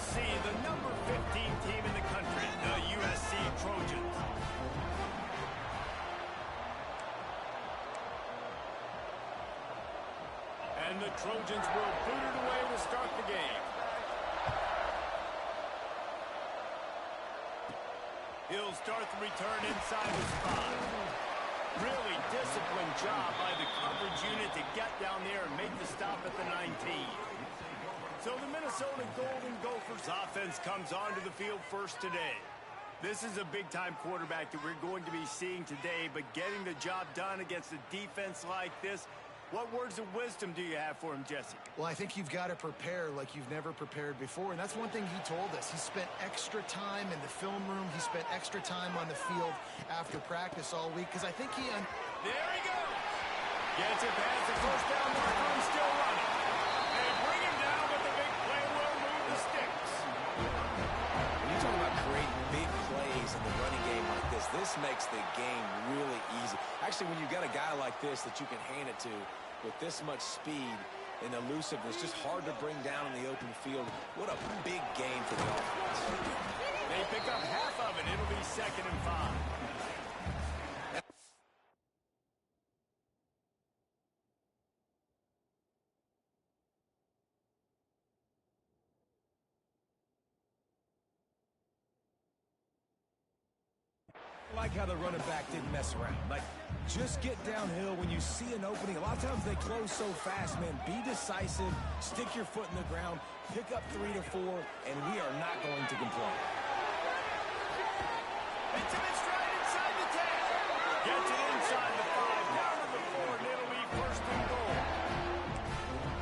USC, the number 15 team in the country, the USC Trojans. And the Trojans will boot it away to start the game. He'll start the return inside the spot. Really disciplined job by the coverage unit to get down there and make the stop at the 19. So the Minnesota Golden Gophers offense comes onto the field first today. This is a big-time quarterback that we're going to be seeing today, but getting the job done against a defense like this, what words of wisdom do you have for him, Jesse? Well, I think you've got to prepare like you've never prepared before, and that's one thing he told us. He spent extra time in the film room. He spent extra time on the field after practice all week, because I think he... There he goes! Gets it past the first down marker and still running. And bring him down with the big play will move the sticks. When you talk about creating big plays in the running game like this makes the game really easy. Actually, when you've got a guy like this that you can hand it to with this much speed and elusiveness, just hard to bring down in the open field. What a big game for the offense. They pick up half of it. It'll be 2nd and 5. I like how the running back didn't mess around. Like, just get downhill when you see an opening. A lot of times they close so fast, man. Be decisive, stick your foot in the ground, pick up 3 to 4, and we are not going to complain. It's in his stride inside the 10. Gets it inside the 5, down to the 4, and it'll be 1st and goal.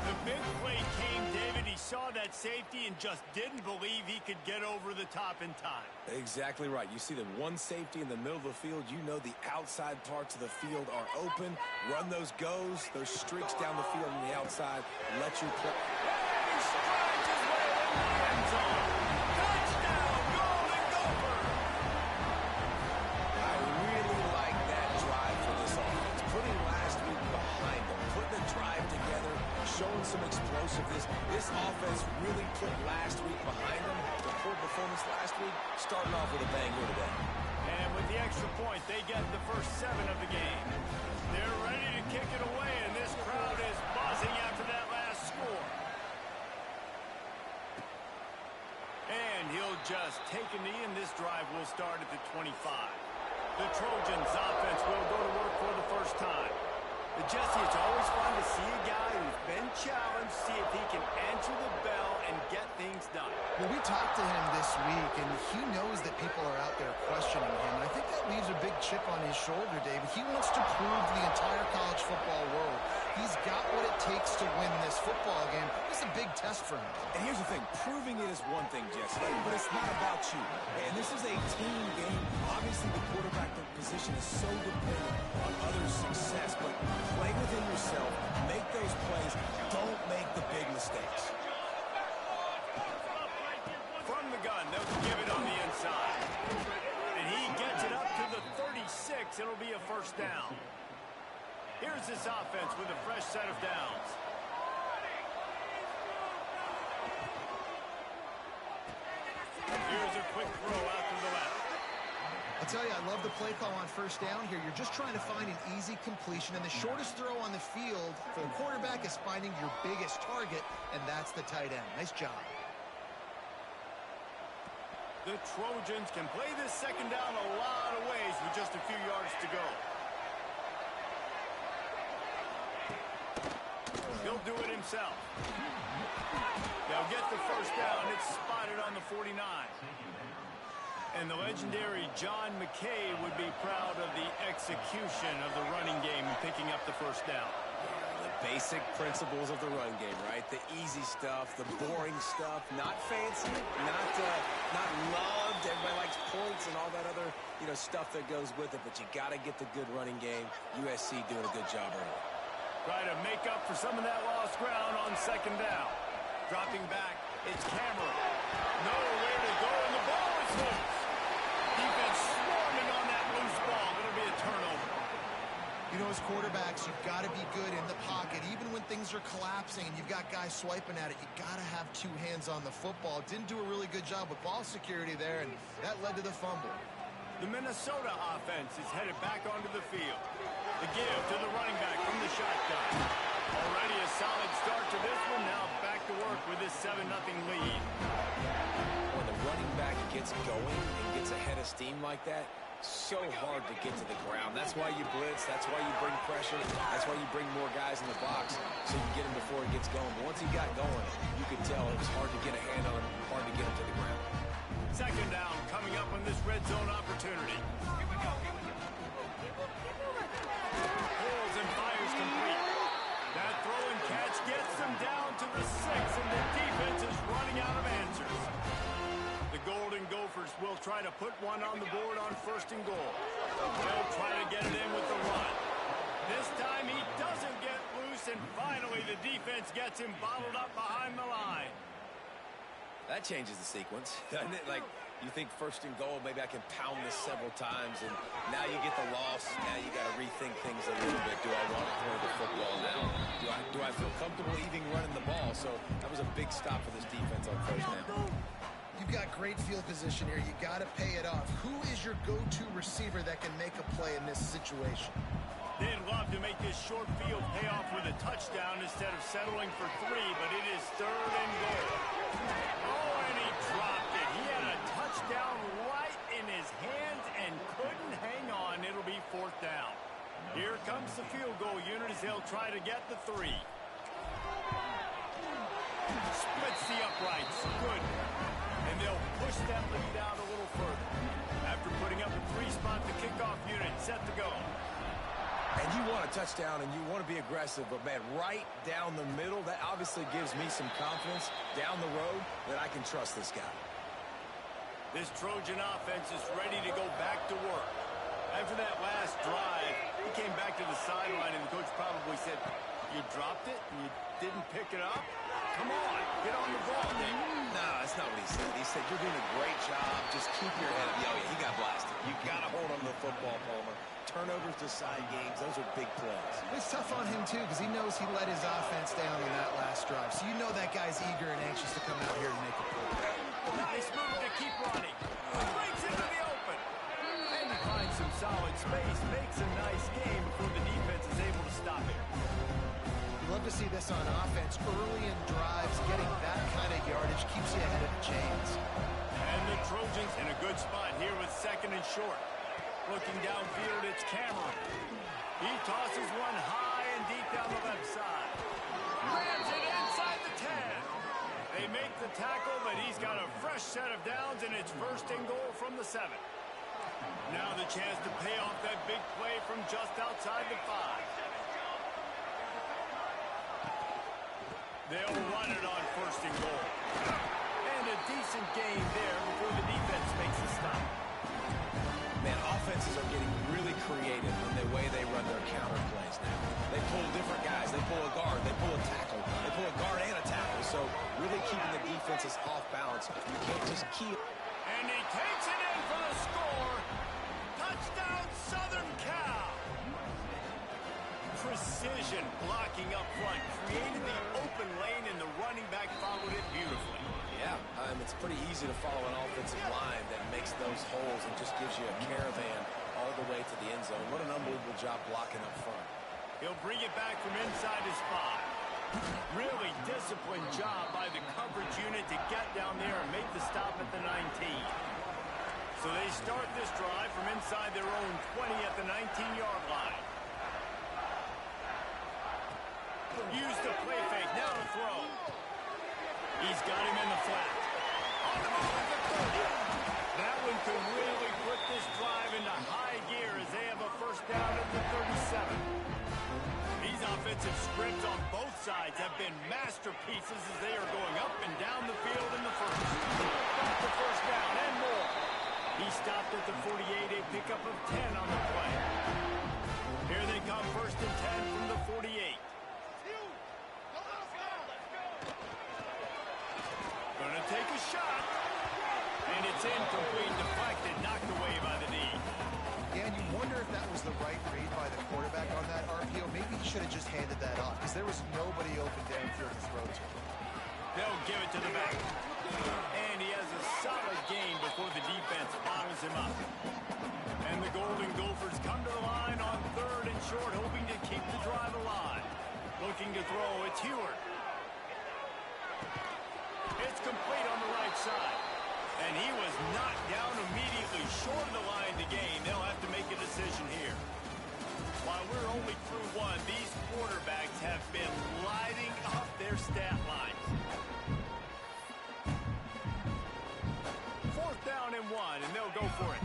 The big play came, David. He saw that safety and just didn't believe he could get over the top in time. Exactly right. You see the one safety in the middle of the field. You know the outside parts of the field are open. Run those goes, those streaks down the field on the outside. Let you play. And he strides his way into the end zone. Touchdown, Golden Gopher! I really like that drive for this offense. Putting last week behind them, putting the drive together, showing some explosiveness. This offense really put last week behind them. The poor performance last week, starting off with a bang here today. And with the extra point, they get the first 7 of the game. They're ready to kick it away, and this crowd is buzzing after that last score. And he'll just take a knee, and this drive will start at the 25. The Trojans offense will go to work for the first time. But Jesse, it's always fun to see a guy who's been challenged, see if he can answer the bell and get things done. Well, we talked to him this week, and he knows that people are out there questioning him. And I think that leaves a big chip on his shoulder, David. He wants to prove to the entire college football world he's got what it takes to win this football game. This is a big test for him. And here's the thing. Proving it is one thing, Jesse, but it's not about you. And this is a team game. Obviously, the quarterback position is so dependent on others' success, but play within yourself, make those plays, don't make the big mistakes. From the gun, they'll give it on the inside. And he gets it up to the 36. It'll be a first down. Here's this offense with a fresh set of downs. Here's a quick throw out to the left. I'll tell you, I love the play call on first down here. You're just trying to find an easy completion, and the shortest throw on the field for the quarterback is finding your biggest target, and that's the tight end. Nice job. The Trojans can play this second down a lot of ways with just a few yards to go. He'll do it himself. They'll get the first down. It's spotted on the 49. And the legendary John McKay would be proud of the execution of the running game and picking up the first down. The basic principles of the run game, right? The easy stuff, the boring stuff, not fancy, not loved. Everybody likes points and all that other, stuff that goes with it. But you got to get the good running game. USC doing a good job early. Try to make up for some of that lost ground on second down. Dropping back, it's Cameron. Nowhere to go, and the ball is loose. Defense swarming on that loose ball. It'll be a turnover. As quarterbacks, you've got to be good in the pocket. Even when things are collapsing and you've got guys swiping at it, you got to have two hands on the football. Didn't do a really good job with ball security there, and that led to the fumble. The Minnesota offense is headed back onto the field. The give to the running back from the shotgun. Already a solid start to this one. Now back to work with this 7-0 lead. When the running back gets going and gets ahead of steam like that, so hard to get to the ground. That's why you blitz. That's why you bring pressure. That's why you bring more guys in the box so you get him before he gets going. But once he got going, you could tell it was hard to get a hand on him, hard to get him to the ground. Second down coming up on this red zone opportunity. Pulls and fires complete. That throw and catch gets them down to the 6, and the defense is running out of answers. The Golden Gophers will try to put one on the board on 1st and goal. They'll try to get it in with the run. This time he doesn't get loose, and finally the defense gets him bottled up behind the line. That changes the sequence, doesn't it? Like, you think 1st and goal, maybe I can pound this several times, and now you get the loss. Now you got to rethink things a little bit. Do I want to throw the football now? Do I feel comfortable even running the ball? So that was a big stop for this defense on 1st down. You've got great field position here. You got to pay it off. Who is your go-to receiver that can make a play in this situation? They'd love to make this short field pay off with a touchdown instead of settling for 3, but it is 3rd and goal. Oh, and he dropped it. He had a touchdown right in his hands and couldn't hang on. It'll be 4th down. Here comes the field goal unit as they'll try to get the 3. Splits the uprights. Good. And they'll push that lead out a little further. After putting up a 3-spot, the kickoff unit set to go. And you want a touchdown and you want to be aggressive, but man, right down the middle, that obviously gives me some confidence down the road that I can trust this guy. This Trojan offense is ready to go back to work. After that last drive, he came back to the sideline and the coach probably said, "You dropped it and you didn't pick it up? Come on, get on the ball, Nick." No, that's not what he said. He said, "You're doing a great job. Just keep your head up." Yeah, he got blasted. You got to hold on to the football, Palmer. Turnovers decide games. Those are big plays. It's tough on him, too, because he knows he let his offense down on that last drive. So you know that guy's eager and anxious to come out here and make a play. Nice move to keep running. Breaks into the open. And he finds some solid space. Makes a nice game before the defense is able to stop it. You love to see this on offense. Early in drives, getting that kind of yardage keeps you ahead of the chains. And the Trojans in a good spot here with 2nd and short. Looking downfield, it's Cameron. He tosses one high and deep down the left side. Grabs it inside the 10. They make the tackle, but he's got a fresh set of downs, and it's 1st and goal from the 7. Now the chance to pay off that big play from just outside the 5. They'll run it on 1st and goal. And a decent gain there before the defense makes a stop. Man, offenses are getting really creative in the way they run their counter plays now. They pull different guys. They pull a guard. They pull a tackle. They pull a guard and a tackle. So really keeping the defenses off balance. You can't just keep. And he takes it in for the score. Touchdown, Southern Cal. Precision blocking up front. Created the open lane, and the running back followed it beautifully. Yeah, it's pretty easy to follow an offensive line that makes those holes and just gives you a caravan all the way to the end zone. What an unbelievable job blocking up front. He'll bring it back from inside his 5. Really disciplined job by the coverage unit to get down there and make the stop at the 19. So they start this drive from inside their own 20 at the 19-yard line. Use the play fake, now to throw. He's got him in the flat. On the ball at the 30. That one could really put this drive into high gear as they have a 1st down at the 37. These offensive scripts on both sides have been masterpieces as they are going up and down the field in the 1st. Got the 1st down and more. He stopped at the 48, a pickup of 10 on the play. Here they come, 1st and 10 from the 48. Gonna take a shot. And it's incomplete, deflected, knocked away by the D. again, you wonder if that was the right read by the quarterback on that RPO. Maybe he should have just handed that off because there was nobody open downfield to throw to. They'll give it to the back. And he has a solid gain before the defense bottles him up. And the Golden Gophers come to the line on 3rd and short, hoping to keep the drive alive. Looking to throw, it's Heward. It's complete on the right side. And he was knocked down immediately short of the line to gain. They'll have to make a decision here. While we're only through one, these quarterbacks have been lighting up their stat lines. 4th down and 1, and they'll go for it.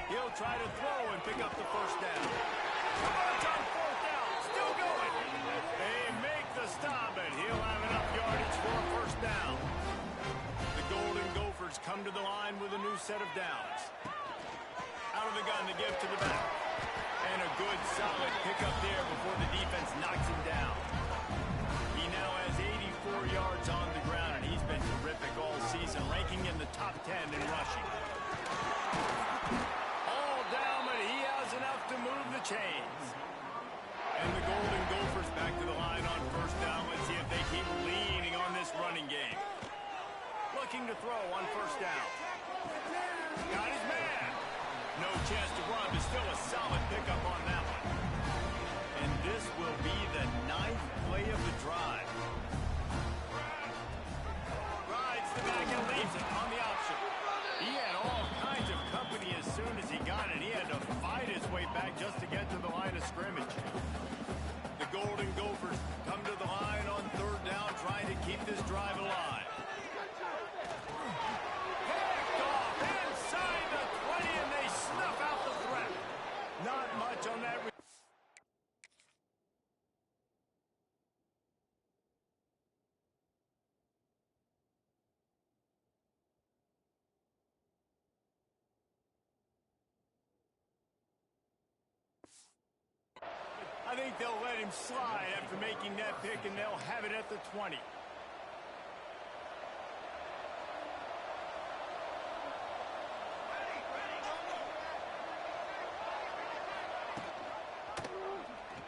He'll try to throw and pick up the 1st down. It's on 4th down, still going. They make the stop, and he'll have enough yardage for a 1st down. The Golden Gophers come to the line with a new set of downs. Out of the gun to give to the back. And a good, solid pickup there before the defense knocks him down. He now has 84 yards on the ground, and he's been terrific all season, ranking in the top 10 in rushing. All down, but he has enough to move the chains. And the Golden Gophers back to the line on 1st down. Let's see if they keep leaning on this running game. Looking to throw on 1st down. Got his man. No chance to run, but still a solid pickup on that one. And this will be the 9th play of the drive. Rides the back and leaves it on the option. He had all kinds of company as soon as he got it. He had to fight his way back just to get to the line of scrimmage. The Golden Gophers come to the line on 3rd down, trying to keep this drive alive. Picked off inside the 20, and they snuff out the threat. Not much on that. I think they'll let him slide after making that pick, and they'll have it at the 20.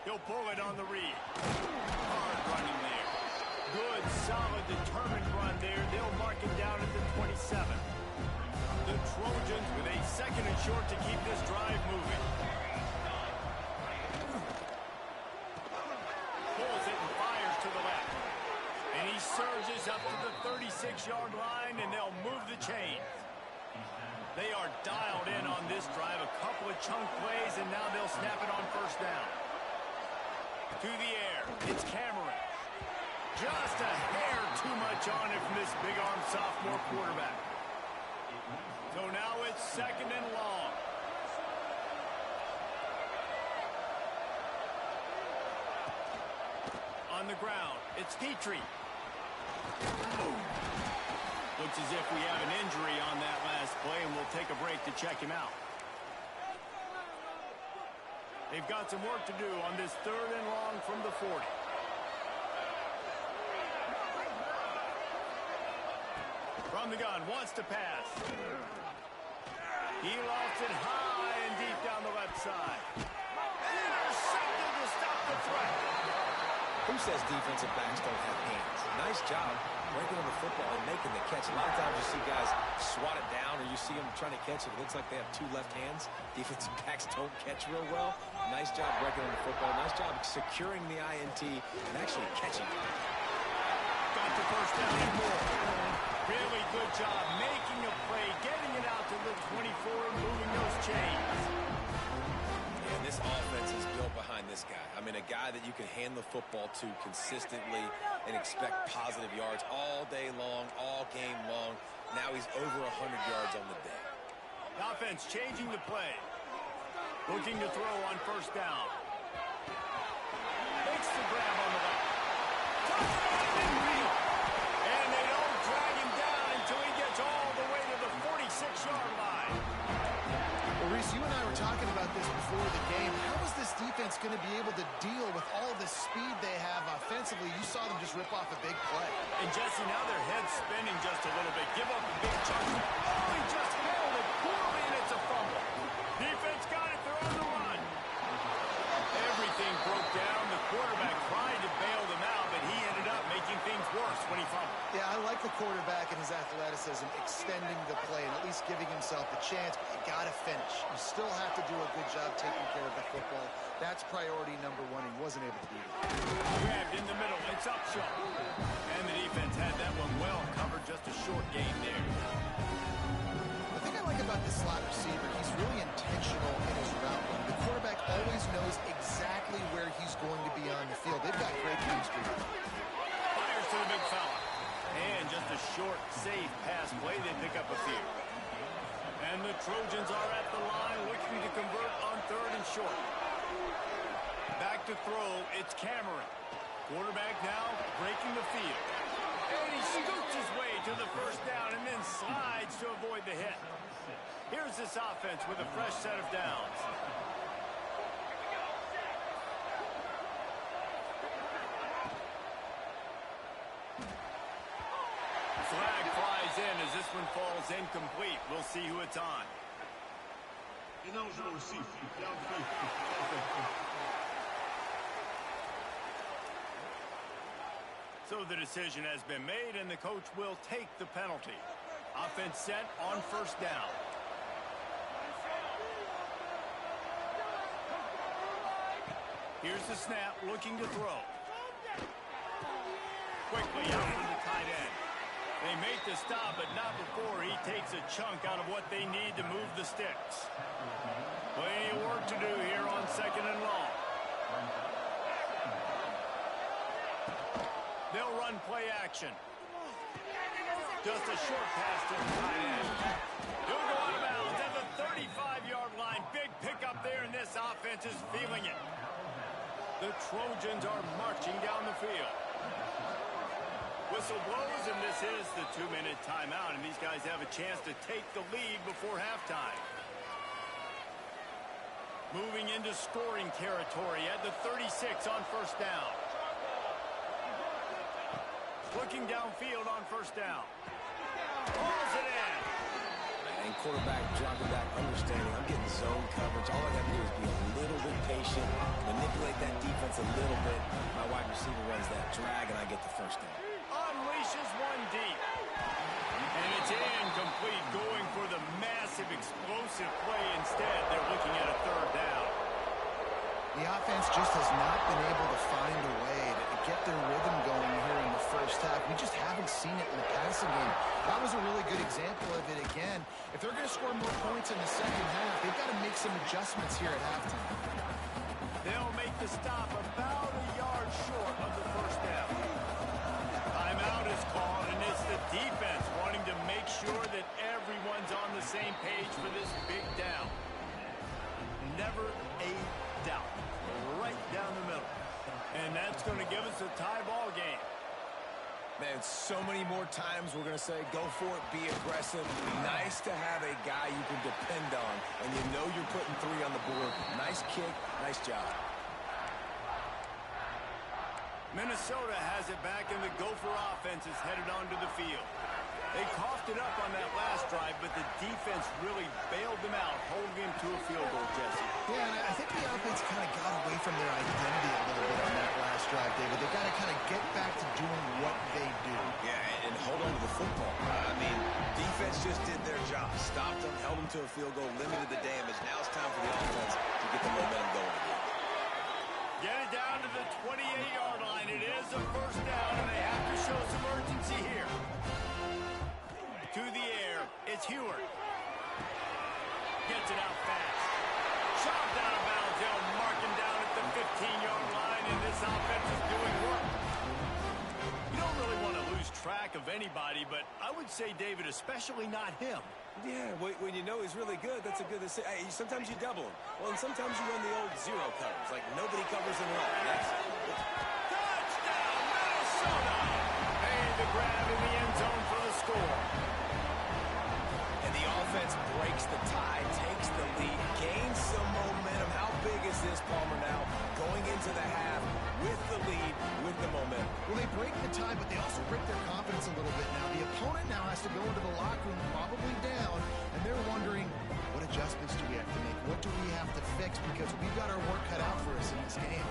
He'll pull it on the read. Hard running there. Good, solid, determined run there. They'll mark it down at the 27. The Trojans with a 2nd and short to keep this drive moving. Pulls it and fires to the left. And he surges up to the 36-yard line, and they'll move the chains. They are dialed in on this drive. A couple of chunk plays, and now they'll snap it on 1st down. To the air, it's Cameron. Just a hair too much on it from this big-arm sophomore quarterback. So now it's 2nd and long. On the ground, it's Petrie. Looks as if we have an injury on that last play, and we'll take a break to check him out. They've got some work to do on this 3rd and long from the 40. From the gun, wants to pass. He lofts it high and deep down the left side. Intercepted to stop the threat. Who says defensive backs don't have hands? Nice job breaking on the football and making the catch. A lot of times you see guys swat it down, or you see them trying to catch it. It looks like they have 2 left hands. Defensive backs don't catch real well. Nice job breaking on the football. Nice job securing the INT and actually catching it. Got the 1st down and more. Really good job making a play, getting it out to the 24 and moving those chains. And this offense is built behind this guy. I mean, a guy that you can hand the football to consistently and expect positive yards all day long, all game long. Now he's over 100 yards on the day. The offense changing the play. Looking to throw on 1st down. Makes the grab on the left. And they don't drag him down until he gets all the way to the 46-yard line. Well, Reese, you and I were talking about this before the game. How is this defense going to be able to deal with all the speed they have offensively? defensively, you saw them just rip off a big play. And Jesse, now their head's spinning just a little bit. Give up a big chunk. Oh, he just held it poorly, and it's a fumble. Defense got it. They're on the run. Everything broke down. The quarterback tried to bail them out, but he ended up making things worse when he fumbled. Yeah, I like the quarterback and his athleticism, extending the play and at least giving himself a chance, but you got to finish. You still have to do a good job taking care of the football. That's priority number one. He wasn't able to do it. Grabbed in the middle. It's up short. And the defense had that one well covered. Just a short gain there. The thing I like about this slot receiver, he's really intentional in his route running. The quarterback always knows exactly where he's going to be on the field. They've got great chemistry. Fires to the big fella. And just a short, safe pass play. They pick up a few. And the Trojans are at the line looking to convert on 3rd and short. Back to throw. It's Cameron. Quarterback now breaking the field. And he scoots his way to the first down and then slides to avoid the hit. Here's this offense with a fresh set of downs. Flag flies in as this one falls incomplete. We'll see who it's on. So the decision has been made, and the coach will take the penalty. Offense set on 1st down. Here's the snap, looking to throw. Quickly out from the tight end. They make the stop, but not before he takes a chunk out of what they need to move the sticks. Plenty of work to do here on 2nd and long. They'll run play action. Just a short pass to the tight end. He'll go out of bounds at the 35-yard line. Big pickup there, and this offense is feeling it. The Trojans are marching down the field. Whistle blows, and this is the 2-minute timeout, and these guys have a chance to take the lead before halftime. Moving into scoring territory at the 36 on 1st down. Looking downfield on 1st down. Pulls it in. And quarterback dropping back, understanding I'm getting zone coverage. All I got to do is be a little bit patient, manipulate that defense a little bit. My wide receiver runs that drag, and I get the 1st down. Unleashes one deep. And it's incomplete, going for the massive explosive play instead. They're looking at a 3rd down. The offense just has not been able to find a way to get their rhythm going here in the 1st half. We just haven't seen it in the passing game. That was a really good example of it again. If they're going to score more points in the 2nd half, they've got to make some adjustments here at halftime. They'll make the stop about a yard short of the 1st down. Timeout is called, and it's the defense wanting to make sure that everyone's on the same page for this big down. Never a doubt. Right down the middle. And that's going to give us a tie ball game. Man, so many more times we're going to say, go for it, be aggressive. Nice to have a guy you can depend on, and you know you're putting 3 on the board. Nice kick, nice job. Minnesota has it back, and the Gopher offense is headed onto the field. They coughed it up on that last drive, but the defense really bailed them out, holding him to a field goal, Jesse. Yeah, and I think the offense kind of got away from their identity a little bit on that last drive, David. They've got to kind of get back to doing what they do. Yeah, and hold on to the football. I mean, defense just did their job. Stopped them, held them to a field goal, limited the damage. Now it's time for the offense to get the momentum going again. Get it down to the 28-yard line. It is a 1st down, and they have to show some urgency here. To the air, it's Heward. Gets it out fast. Chopped out of bounds. They'll mark him down at the 15-yard line, and this offense is doing work. You don't really want to lose track of anybody, but I would say, David, especially not him. Yeah, when you know he's really good, that's a good decision. Hey, sometimes you double him. Well, and sometimes you run the old zero covers, like nobody covers him at all. Touchdown, Minnesota! Made the grab in the end zone for the score. And the offense breaks the tie, takes the lead, gains some momentum. How big is this, Palmer, now? Going into the half with the lead, with the momentum. almost ripped their confidence a little bit now. The opponent now has to go into the locker room probably down, and they're wondering, what adjustments do we have to make? What do we have to fix? Because we've got our work cut out for us in this game.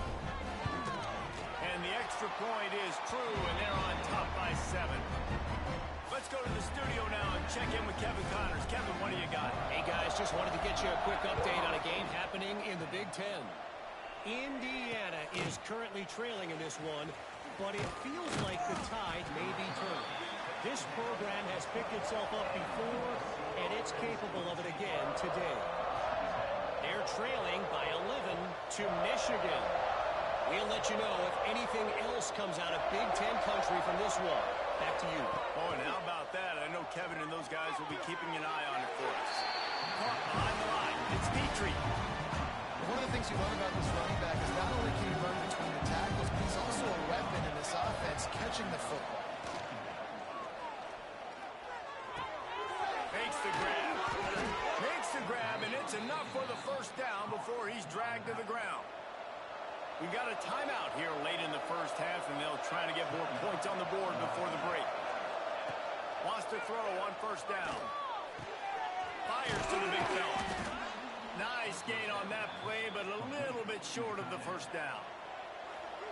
And the extra point is true, and they're on top by 7. Let's go to the studio now and check in with Kevin Connors. Kevin, what do you got? Hey, guys, just wanted to get you a quick update on a game happening in the Big Ten. Indiana is currently trailing in this one, but it feels like the tide may be turning. This program has picked itself up before, and it's capable of it again today. They're trailing by 11 to Michigan. We'll let you know if anything else comes out of Big Ten country from this one. Back to you. Oh, and how about that? I know Kevin and those guys will be keeping an eye on it for us. Caught behind the line. It's Petrie. One of the things you love about this running back is not only can he run between the tackles, but he's also a weapon in this offense, catching the football. Makes the grab. Makes the grab, and it's enough for the first down before he's dragged to the ground. We got a timeout here late in the first half, and they'll try to get more points on the board before the break. Wants to throw on first down. Fires to the big fella. Nice gain on that play, but a little bit short of the first down.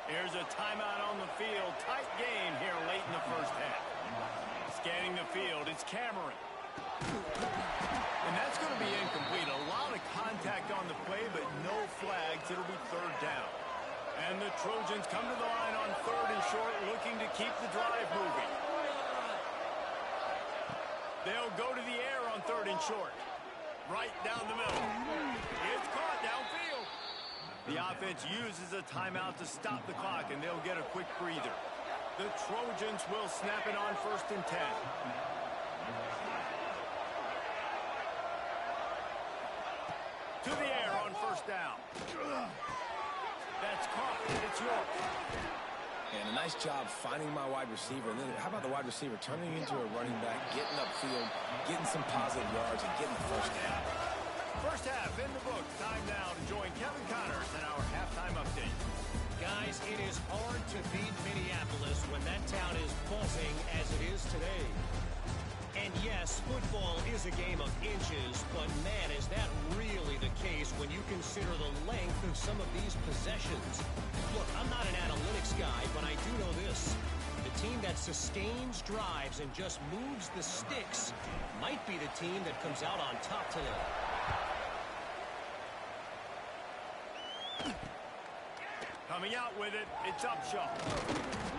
Here's a timeout on the field. Tight game here late in the first half. Scanning the field, it's Cameron. And that's going to be incomplete. A lot of contact on the play, but no flags. It'll be third down. And the Trojans come to the line on 3rd and short, looking to keep the drive moving. They'll go to the air on 3rd and short. Right down the middle. It's caught downfield. The offense uses a timeout to stop the clock, and they'll get a quick breather. The Trojans will snap it on 1st and 10. To the air on first down. That's caught. It's York. And a nice job finding my wide receiver. And then how about the wide receiver turning into a running back, getting upfield, getting some positive yards, and getting the first down. First half in the books. Time now to join Kevin Connors in our halftime update. Guys, it is hard to beat Minneapolis when that town is buzzing as it is today. And yes, football is a game of inches, but man, is that really the case when you consider the length of some of these possessions. Look, I'm not an analytics guy, but I do know this. The team that sustains drives and just moves the sticks might be the team that comes out on top today. Coming out with it, it's Upshaw.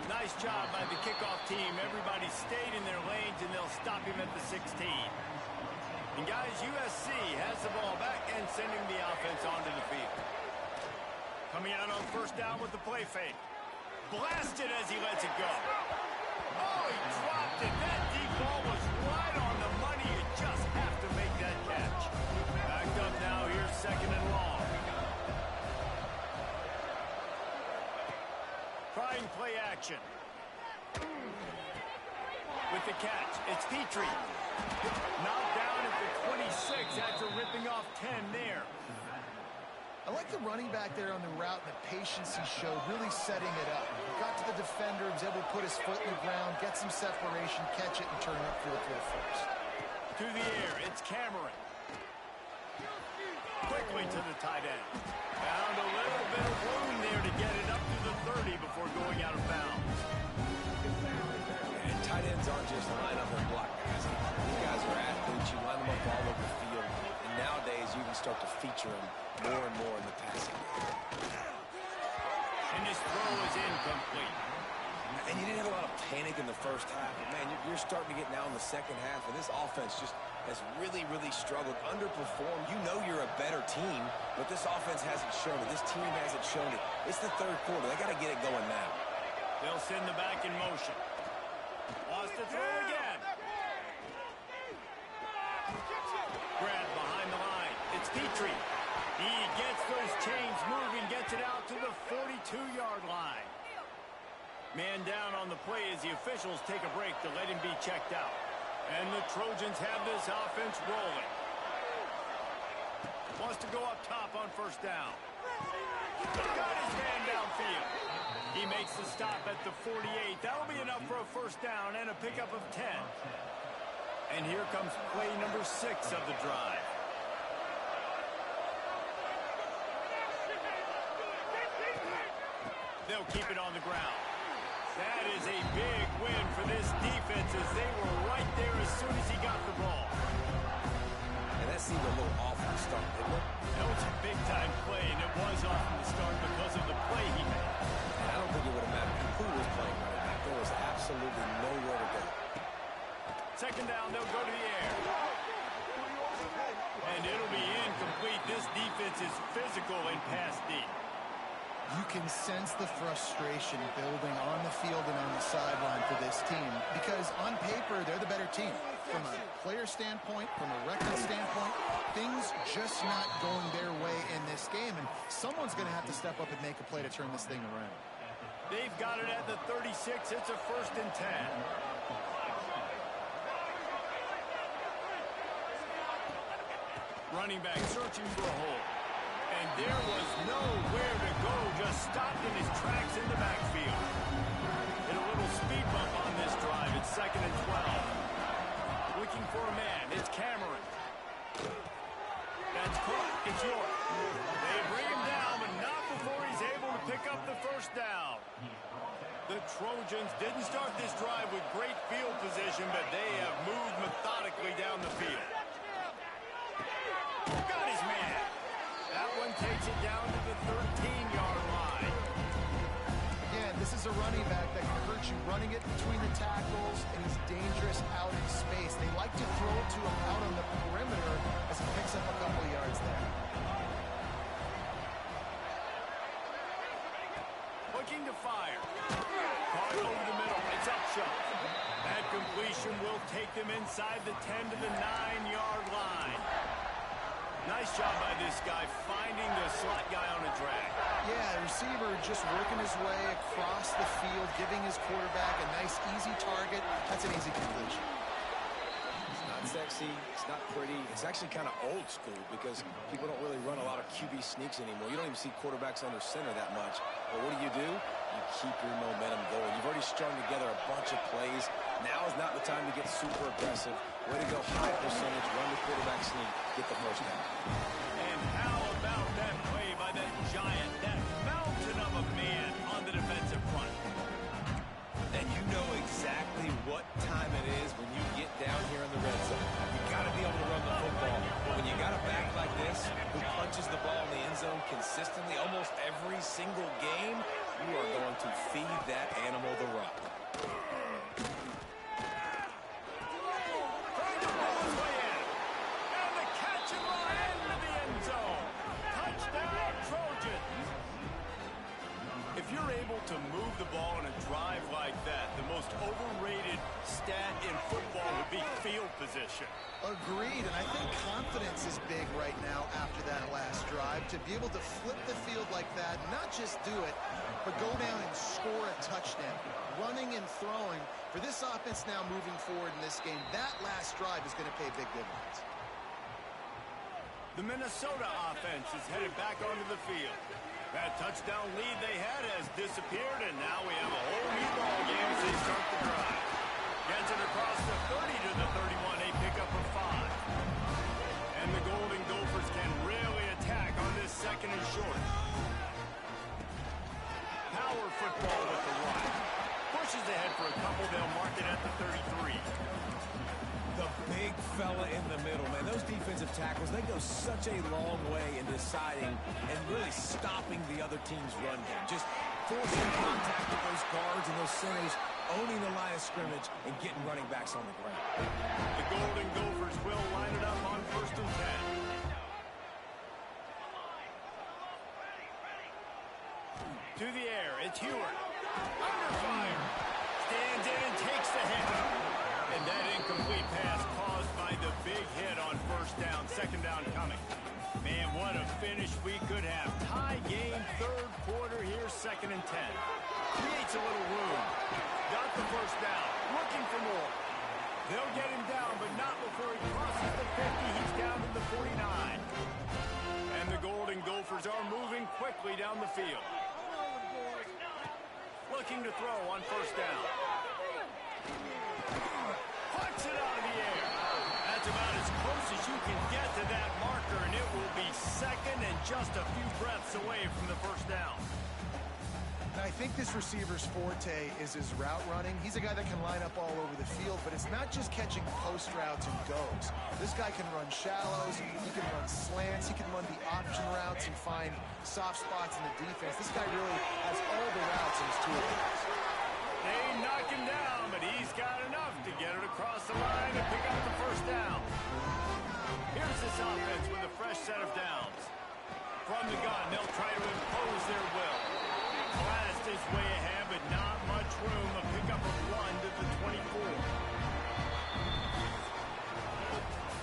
Nice job by the kickoff team. Everybody stayed in their lanes, and they'll stop him at the 16. And guys, USC has the ball back and sending the offense onto the field. Coming out on first down with the play fake. Blasted as he lets it go. Oh, he dropped it. That deep ball was right on the money. You just have to make that catch. Backed up now. Here's 2nd and long. Trying play action. With the catch, it's Petrie. Knocked down at the 26 after ripping off 10 there. I like the running back there on the route and the patience he showed, really setting it up. Got to the defender, was able to put his foot in the ground, get some separation, catch it, and turn it upfield for the first. To the air, it's Cameron. Quickly to the tight end. Found a little bit of room there to get it up to the 30 before going out of bounds. And tight ends aren't just line up and block guys. These guys are athletes. You line them up all over the field. And nowadays, you can start to feature them more and more in the passing game. And this throw is incomplete. And you didn't have a lot of panic in the first half. But, man, you're starting to get now in the second half. And this offense just has really, really struggled, underperformed. You know you're a better team, but this offense hasn't shown it. This team hasn't shown it. It's the 3rd quarter. They got to get it going now. They'll send the back in motion. Wants to throw again. Grab behind the line. It's Petrie. He gets those chains moving, gets it out to the 42-yard line. Man down on the play as the officials take a break to let him be checked out. And the Trojans have this offense rolling. Wants to go up top on first down. Got his man downfield. He makes the stop at the 48. That'll be enough for a first first down and a pickup of 10. And here comes play number 6 of the drive. They'll keep it on the ground. That is a big win for this defense as they were right there as soon as he got the ball. And that seemed a little off from the start, didn't it? That was a big-time play, and it was off from the start because of the play he made. And I don't think it would have mattered who was playing running back. There was absolutely nowhere to go. Second down, they'll go to the air. And it'll be incomplete. This defense is physical and pass deep. You can sense the frustration building on the field and on the sideline for this team because on paper, they're the better team. From a player standpoint, from a record standpoint, things just not going their way in this game, and someone's going to have to step up and make a play to turn this thing around. They've got it at the 36. It's a 1st and 10. Running back searching for a hole. And there was nowhere to go, just stopped in his tracks in the backfield. Hit a little speed bump on this drive. It's 2nd and 12. Looking for a man. It's Cameron. That's caught. It's York. They bring him down, but not before he's able to pick up the first down. The Trojans didn't start this drive with great field position, but they have moved methodically down the field. Got his man. That one takes it down to the 13-yard line. Again, this is a running back that can hurt you running it between the tackles, and he's dangerous out in space. They like to throw it to him out on the perimeter as he picks up a couple yards there. Looking to fire. Caught over the middle. It's up shot. That completion will take them inside the 10 to the 9-yard line. Nice job by this guy finding the slot guy on a drag. Yeah, the receiver just working his way across the field, giving his quarterback a nice, easy target. That's an easy completion. It's not sexy. It's not pretty. It's actually kind of old school because people don't really run a lot of QB sneaks anymore. You don't even see quarterbacks under center that much. But what do? You keep your momentum going. You've already strung together a bunch of plays. Now is not the time to get super aggressive. Way to go, high percentage, run the quarterback sneak, get the first down. And how about that play by that giant, that mountain of a man on the defensive front? And you know exactly what time it is when you get down here in the red zone. You got to be able to run the football. But when you got a back like this who punches the ball in the end zone consistently almost every single game, you are going to feed that animal the rock. If you're able to move the ball in a drive like that, the most overrated stat in football would be field position. Agreed, and I think confidence is big right now after that last drive. To be able to flip the field like that, not just do it, but go down and score a touchdown. Running and throwing. For this offense now moving forward in this game, that last drive is going to pay big dividends. The Minnesota offense is headed back onto the field. That touchdown lead they had has disappeared, and now we have a whole new ball game as they start the drive. Gets it across the 30 to the 31, a pickup of 5. And the Golden Gophers can really attack on this 2nd and short. Power football with the run. Pushes ahead for a couple, they'll mark it at the 33. The big fella in the middle, man. Those defensive tackles, they go such a long way in deciding and really stopping the other team's run game. Just forcing contact with those guards and those centers, owning the line of scrimmage and getting running backs on the ground. The Golden Gophers will line it up on 1st and 10. To the air, it's Heward. Under fire. Stands in and takes the hit. And that incomplete pass caused by the big hit on 1st down, 2nd down coming. Man, what a finish we could have. Tie game, 3rd quarter here, 2nd and 10. Creates a little room. Got the 1st down. Looking for more. They'll get him down, but not before he crosses the 50. He's down to the 49. And the Golden Gophers are moving quickly down the field. Looking to throw on 1st down. can get to that marker, and it will be second and just a few breaths away from the first down. I think this receiver's forte is his route running. He's a guy that can line up all over the field, but it's not just catching post routes and goes. This guy can run shallows, he can run slants, he can run the option routes and find soft spots in the defense. This guy really has all the routes in his toolbox. They knock him down, but he's got enough to get it across the line and pick up the first down. Here's this offense with a fresh set of downs. From the gun, they'll try to impose their will. Blast his way ahead, but not much room. A pickup of 1 to the 24.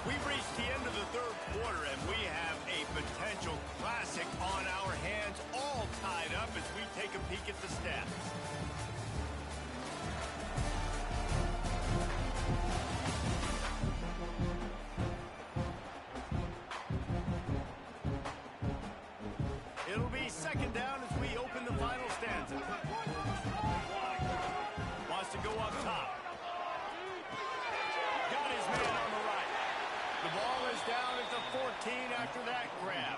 We've reached the end of the third quarter, and we have a potential classic on our hands, all tied up as we take a peek at the stats. It'll be second down as we open the final stanza. Wants to go up top. Got his man on the right. The ball is down at the 14 after that grab.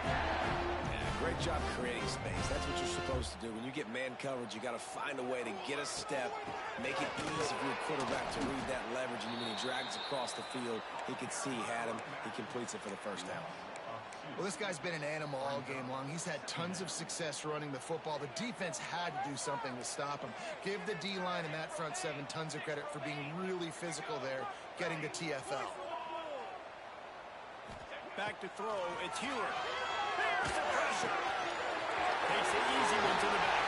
Yeah, great job creating space. That's what you're supposed to do. When you get man coverage, you got to find a way to get a step, make it easy for your quarterback to read that leverage, and when he drags across the field, he can see he had him. He completes it for the first down. Well, this guy's been an animal all game long. He's had tons of success running the football. The defense had to do something to stop him. Give the D-line and that front seven tons of credit for being really physical there, getting the TFL. Back to throw, it's Hewitt. There's the pressure. Takes the easy one to the back.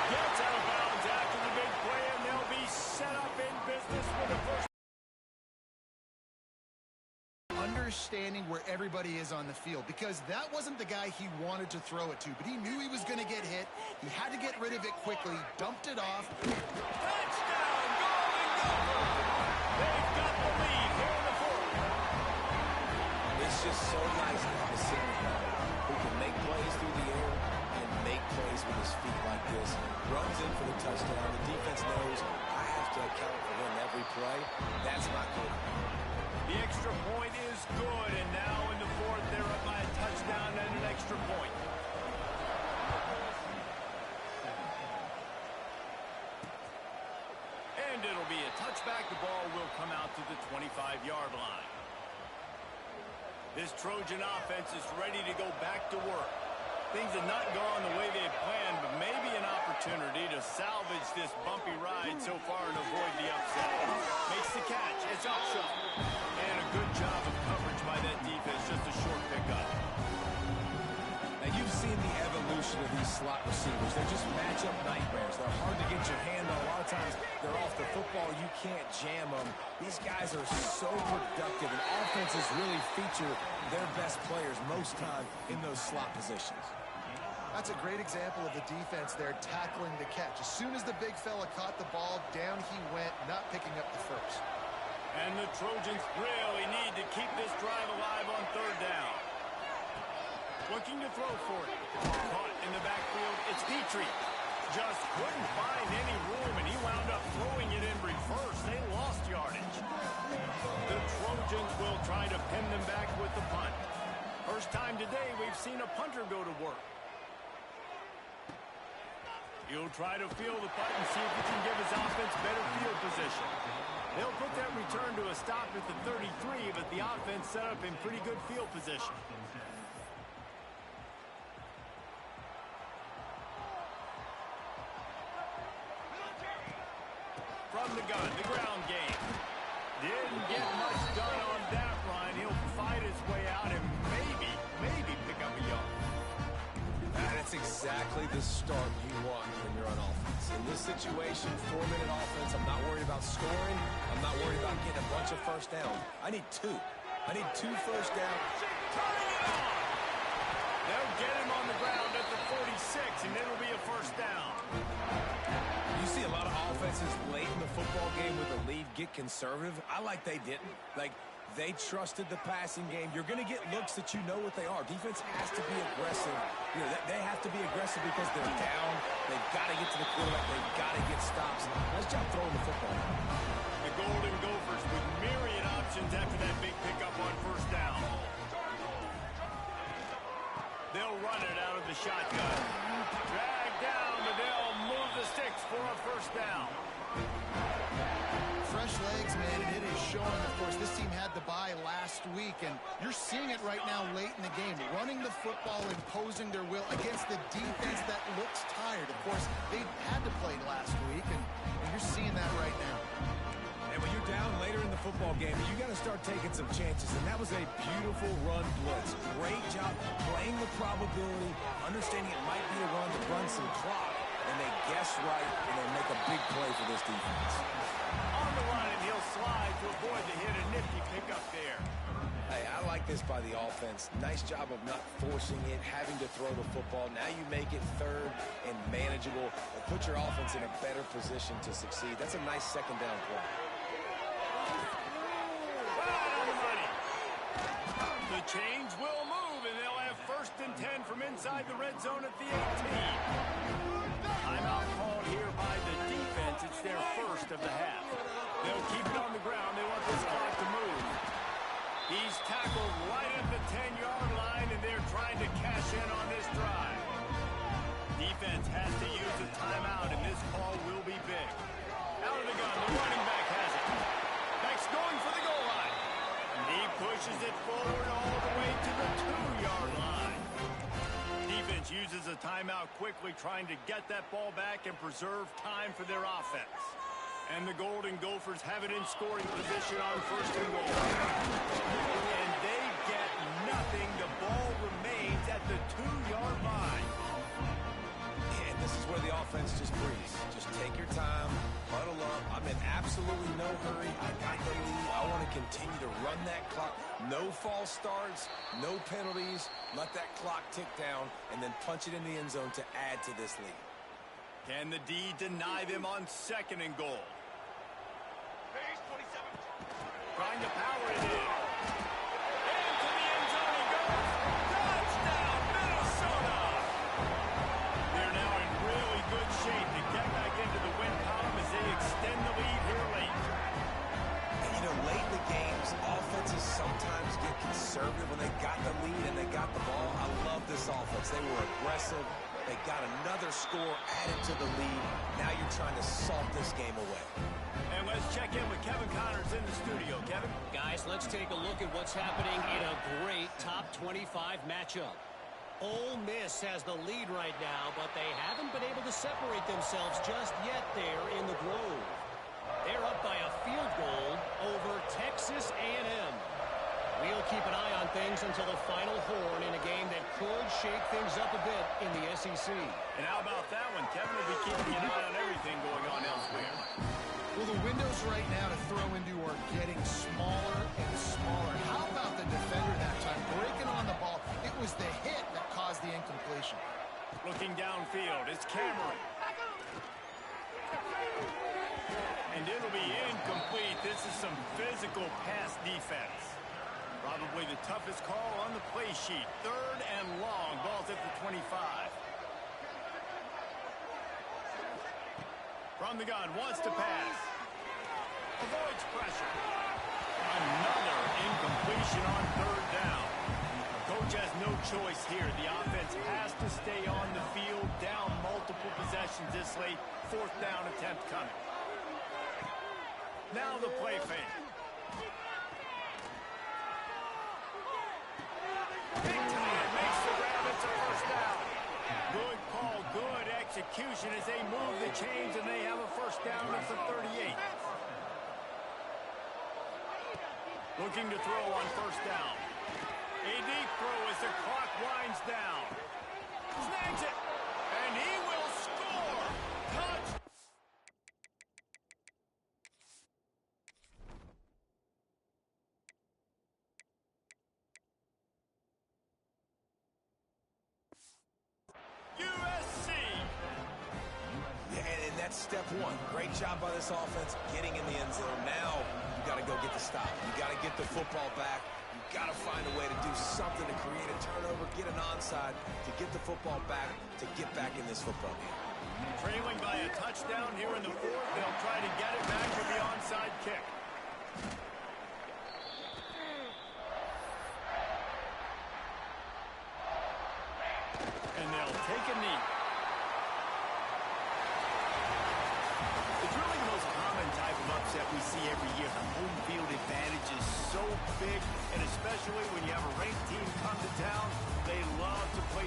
Gets out of bounds after the big play, and they'll be set up in business with the first. Understanding where everybody is on the field, because that wasn't the guy he wanted to throw it to, but he knew he was going to get hit. He had to get rid of it quickly, dumped it off. Touchdown, Golden Gopher! They've got the lead here in the fourth. It's just so nice to have a senior guy who can make plays through the air and make plays with his feet like this. Runs in for the touchdown. The defense knows I have to account for him every play. That's not good. The extra point is good, and now in the fourth, they're up by a touchdown and an extra point. And it'll be a touchback. The ball will come out to the 25-yard line. This Trojan offense is ready to go back to work. Things have not gone the way they had planned, but maybe an opportunity to salvage this bumpy ride so far and avoid the upset. Makes the catch. It's Upshaw. And a good job of coverage by that defense. Just a short pickup. Now, you've seen the evolution of these slot receivers. They're just matchup nightmares. They're hard to get your hand on. A lot of times, they're off the football. You can't jam them. These guys are so productive, and offenses really feature their best players most time in those slot positions. That's a great example of the defense there tackling the catch. As soon as the big fella caught the ball, down he went, not picking up the first. And the Trojans really need to keep this drive alive on third down. Looking to throw for it. Caught in the backfield. It's Petrie. Just couldn't find any room, and he wound up throwing it in reverse. They lost yardage. The Trojans will try to pin them back with the punt. First time today we've seen a punter go to work. He'll try to field the punt and see if he can give his offense better field position. They'll put that return to a stop at the 33, but the offense set up in pretty good field position. From the gun, the ground game. Didn't get much done on that run. He'll fight his way out and maybe pick up a yard. That's exactly the start you want when you're on offense. In this situation, 4-minute offense, I'm not worried about scoring. I'm not worried about getting a bunch of first downs. I need 2. I need 2 first downs. Turning it on! They'll get him on the ground at the 46, and it'll be a first down. You see a lot of offenses late in the football game with a lead get conservative. I like they didn't. Like, they trusted the passing game. You're going to get looks that you know what they are. Defense has to be aggressive. You know, they have to be aggressive because they're down. They've got to get to the quarterback. They've got to get stops. Nice job throwing the football. The Golden Gophers with myriad options after that big pickup They'll run it out of the shotgun. Drag down, but they'll move the sticks for a first down. Fresh legs, man, and it is showing. Of course, this team had the bye last week, and you're seeing it right now late in the game. Running the football, imposing their will against the defense that looks tired. Of course, they had to play last week, and you're seeing that right now. And when you're down later in the football game, you got to start taking some chances, and that was a beautiful run blitz. Great job playing the probability, understanding it might be a run to run some clock, and they guess right, and they make a big play for this defense. On the run, and he'll slide to avoid the hit. A nifty pickup there. Hey, I like this by the offense. Nice job of not forcing it, having to throw the football. Now you make it third and manageable and put your offense in a better position to succeed. That's a nice second down play. Right on the money. The chains will move, and they'll have 1st and 10 from inside the red zone at the 18. Timeout called here by the defense. It's their first of the half. They'll keep it on the ground. They want this clock to move. He's tackled right at the 10-yard line, and they're trying to cash in on this drive. Defense has to use a timeout, and this call will be big. Out of the gun, the running back has it. Back's going for the goal line. And he pushes it forward all the way to the 2-yard line. Defense uses a timeout quickly, trying to get that ball back and preserve time for their offense. And the Golden Gophers have it in scoring position on 1st and goal. And they get nothing. The ball remains at the 2-yard line. And this is where the offense just breathes. Just take your time, huddle up. I'm in absolutely no hurry. I got the lead. I want to continue to run that clock. No false starts, no penalties. Let that clock tick down, and then punch it in the end zone to add to this lead. Can the D deny them on 2nd and goal? Trying to power it in. Into the end zone he goes. Touchdown, Minnesota! They're now in really good shape to get back into the win column as they extend the lead here late. And you know, late in the games, offenses sometimes get conservative when they got the lead and they got the ball. I love this offense. They were aggressive. They got another score added to the lead. Now you're trying to salt this game away. And let's check in with Kevin Connors in the studio. Kevin? Guys, let's take a look at what's happening in a great top 25 matchup. Ole Miss has the lead right now, but they haven't been able to separate themselves just yet there in the Grove. They're up by a field goal over Texas A&M. We'll keep an eye on things until the final horn in a game that could shake things up a bit in the SEC. And how about that one? Kevin will be keeping an eye on everything going on elsewhere. Well, the windows right now to throw into are getting smaller and smaller. How about the defender that time breaking on the ball? It was the hit that caused the incompletion. Looking downfield, it's Cameron. And it'll be incomplete. This is some physical pass defense. Probably the toughest call on the play sheet. 3rd and long. Ball's at the 25. From the gun, wants to pass. Avoids pressure. Another incompletion on 3rd down. Coach has no choice here. The offense has to stay on the field, down multiple possessions this late. 4th down attempt coming. Now the play fake. Big time makes the Rabbits a 1st down. Good call, good execution as they move the chains and they have a 1st down at the 38. Looking to throw on 1st down. A deep throw as the clock winds down. Snags it, and he will score. Touch. USC. Yeah, and that's step one. Great job by this offense getting in the end zone. Now you got to go get the stop. You got to get the football back. You got to find a way to do something to create a turnover, get an onside, to get the football back, to get back in this football game. Trailing by a touchdown here in the 4th. They'll try to get it back with the onside kick. take a knee.